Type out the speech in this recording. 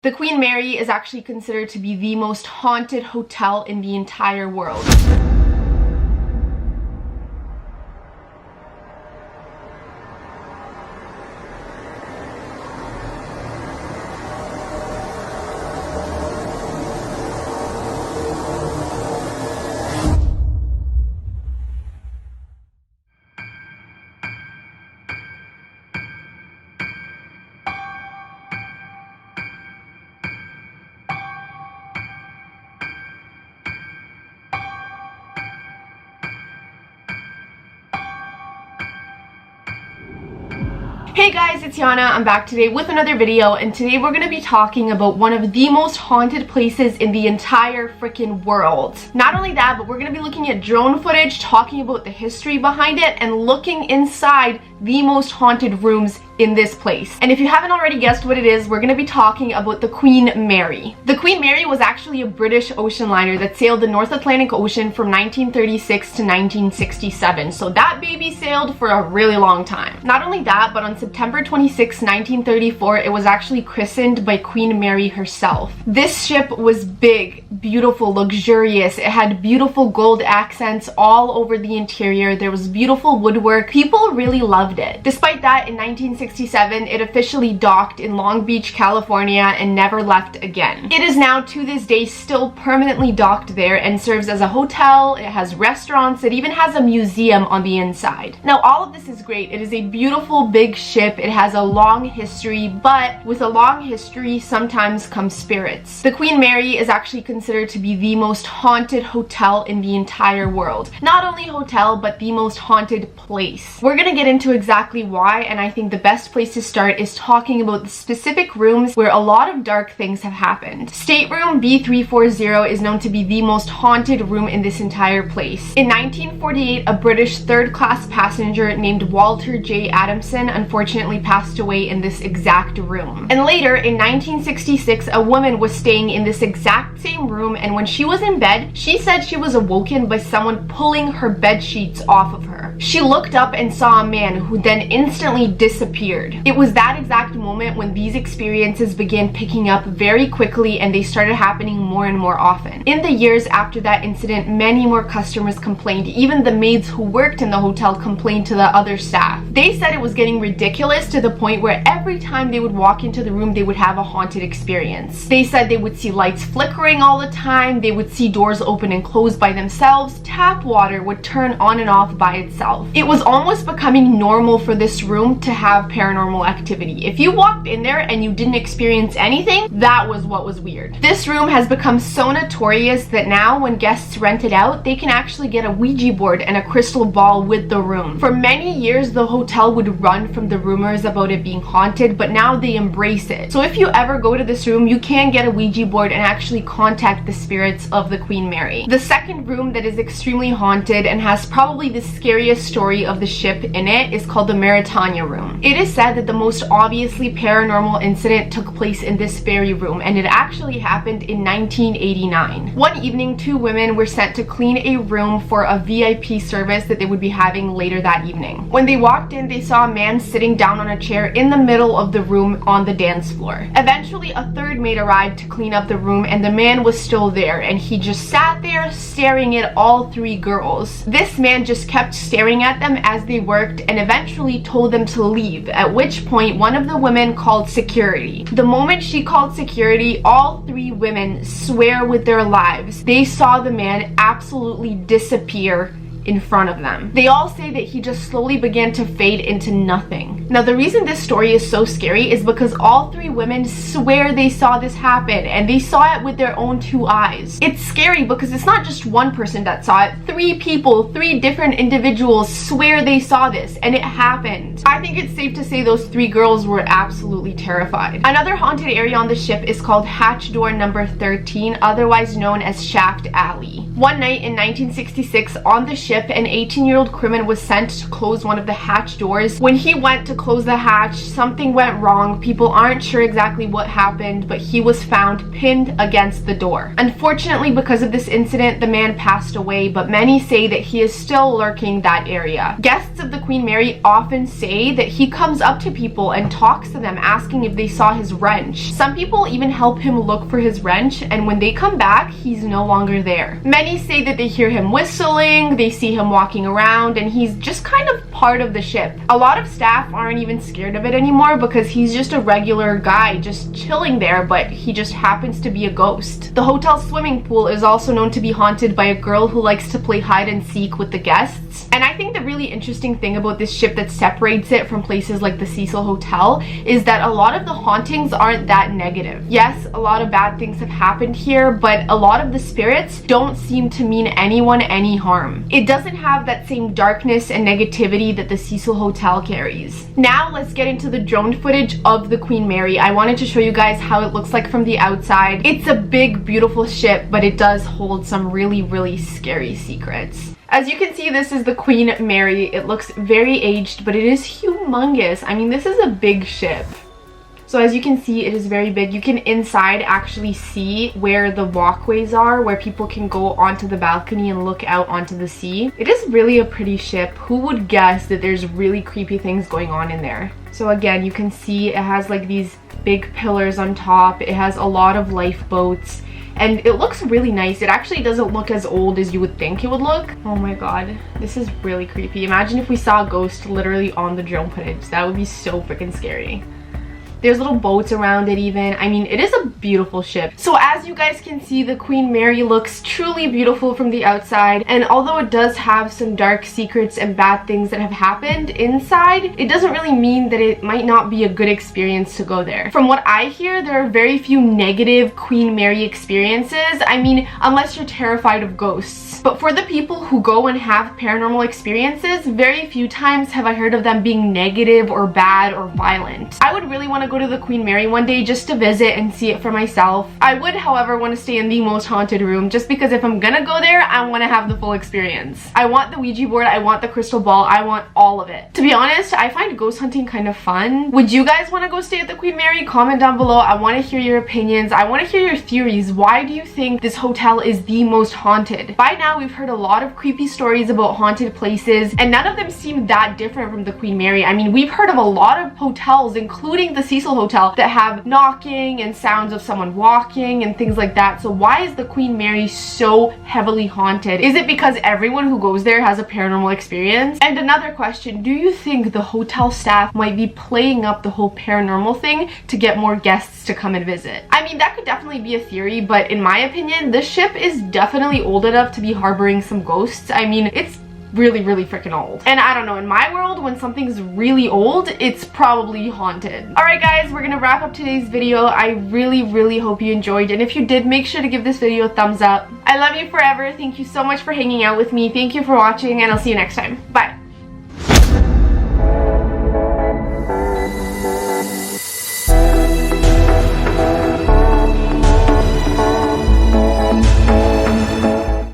The Queen Mary is actually considered to be the most haunted hotel in the entire world. Hey guys, it's Jana. I'm back today with another video, and today we're going to be talking about one of the most haunted places in the entire freaking world. Not only that, but we're going to be looking at drone footage, talking about the history behind it, and looking inside the most haunted rooms in this place. And if you haven't already guessed what it is, we're going to be talking about the Queen Mary. The Queen Mary was actually a British ocean liner that sailed the North Atlantic Ocean from 1936 to 1967. So that baby sailed for a really long time. Not only that, but on September 26, 1934, it was actually christened by Queen Mary herself. This ship was big, beautiful, luxurious. It had beautiful gold accents all over the interior. There was beautiful woodwork. People really loved it. Despite that, in 1967, it officially docked in Long Beach, California, and never left again. It is now, to this day, still permanently docked there and serves as a hotel. It has restaurants. It even has a museum on the inside. Now, all of this is great. It is a beautiful big ship. It has a long history, but with a long history sometimes come spirits. The Queen Mary is actually considered to be the most haunted hotel in the entire world. Not only hotel, but the most haunted place. We're gonna get into exactly why, and I think the best place to start is talking about the specific rooms where a lot of dark things have happened. Stateroom B340 is known to be the most haunted room in this entire place. In 1948, a British third-class passenger named Walter J. Adamson unfortunately passed away in this exact room. And later, in 1966, a woman was staying in this exact same room, and when she was in bed, she said she was awoken by someone pulling her bed sheets off of her. She looked up and saw a man who then instantly disappeared. It was that exact moment when these experiences began picking up very quickly, and they started happening more and more often. In the years after that incident, many more customers complained. Even the maids who worked in the hotel complained to the other staff. They said it was getting ridiculous to the point where every time they would walk into the room, they would have a haunted experience. They said they would see lights flickering all the time. They would see doors open and close by themselves. Tap water would turn on and off by itself. It was almost becoming normal for this room to have paranormal activity. If you walked in there and you didn't experience anything, that was what was weird. This room has become so notorious that now when guests rent it out, they can actually get a Ouija board and a crystal ball with the room. For many years, the hotel would run from the rumors about it being haunted, but now they embrace it. So if you ever go to this room, you can get a Ouija board and actually contact the spirits of the Queen Mary. The second room that is extremely haunted and has probably the scariest story of the ship in it is called the Maritania Room. It is said that the most obviously paranormal incident took place in this very room, and it actually happened in 1989. One evening, two women were sent to clean a room for a VIP service that they would be having later that evening. When they walked in, they saw a man sitting down on a chair in the middle of the room on the dance floor. Eventually, a third maid arrived to clean up the room, and the man was still there, and he just sat there staring at all three girls. This man just kept staring at them as they worked and eventually told them to leave, at which point one of the women called security. The moment she called security, all three women swear with their lives they saw the man absolutely disappear in front of them. They all say that he just slowly began to fade into nothing. Now, the reason this story is so scary is because all three women swear they saw this happen, and they saw it with their own two eyes. It's scary because it's not just one person that saw it. Three people, three different individuals swear they saw this, and it happened. I think it's safe to say those three girls were absolutely terrified. Another haunted area on the ship is called hatch door number 13, otherwise known as Shaft Alley. One night in 1966, on the ship, an 18-year-old crewman was sent to close one of the hatch doors. When he went to close the hatch. Something went wrong. People aren't sure exactly what happened, but he was found pinned against the door. Unfortunately, because of this incident, the man passed away, but many say that he is still lurking that area. Guests of the Queen Mary often say that he comes up to people and talks to them, asking if they saw his wrench. Some people even help him look for his wrench, and when they come back, he's no longer there. Many say that they hear him whistling, they see him walking around, and he's just kind of part of the ship. A lot of staff aren't even scared of it anymore because he's just a regular guy just chilling there, but he just happens to be a ghost. The hotel swimming pool is also known to be haunted by a girl who likes to play hide and seek with the guests. And I think the really interesting thing about this ship that separates it from places like the Cecil Hotel is that a lot of the hauntings aren't that negative. Yes, a lot of bad things have happened here, but a lot of the spirits don't seem to mean anyone any harm. It doesn't have that same darkness and negativity that the Cecil Hotel carries. Now let's get into the drone footage of the Queen Mary. I wanted to show you guys how it looks like from the outside. It's a big, beautiful ship, but it does hold some really, really scary secrets. As you can see, this is the Queen Mary. It looks very aged, but it is humongous. I mean, this is a big ship. So as you can see, it is very big. You can inside actually see where the walkways are, where people can go onto the balcony and look out onto the sea. It is really a pretty ship. Who would guess that there's really creepy things going on in there? So again, you can see it has like these big pillars on top. It has a lot of lifeboats. And it looks really nice. It actually doesn't look as old as you would think it would look. Oh my god, this is really creepy. Imagine if we saw a ghost literally on the drone footage. That would be so freaking scary. There's little boats around it even. I mean, it is a beautiful ship. So as you guys can see, the Queen Mary looks truly beautiful from the outside. And although it does have some dark secrets and bad things that have happened inside, it doesn't really mean that it might not be a good experience to go there. From what I hear, there are very few negative Queen Mary experiences. I mean, unless you're terrified of ghosts. But for the people who go and have paranormal experiences, very few times have I heard of them being negative or bad or violent. I would really want to go to the Queen Mary one day just to visit and see it for myself. I would, however, want to stay in the most haunted room just because if I'm gonna go there, I want to have the full experience. I want the Ouija board, I want the crystal ball, I want all of it. To be honest, I find ghost hunting kind of fun. Would you guys want to go stay at the Queen Mary? Comment down below. I want to hear your opinions. I want to hear your theories. Why do you think this hotel is the most haunted? By now, we've heard a lot of creepy stories about haunted places, and none of them seem that different from the Queen Mary. I mean, we've heard of a lot of hotels, including the Cecil Hotel, that have knocking and sounds of someone walking and things like that. So why is the Queen Mary so heavily haunted? Is it because everyone who goes there has a paranormal experience? And another question, do you think the hotel staff might be playing up the whole paranormal thing to get more guests to come and visit? I mean, that could definitely be a theory, but in my opinion, this ship is definitely old enough to be harboring some ghosts. I mean, it's really, really freaking old. And I don't know, in my world, when something's really old, it's probably haunted. Alright guys, we're gonna wrap up today's video. I really, really hope you enjoyed, and if you did, make sure to give this video a thumbs up. I love you forever. Thank you so much for hanging out with me. Thank you for watching, and I'll see you next time. Bye.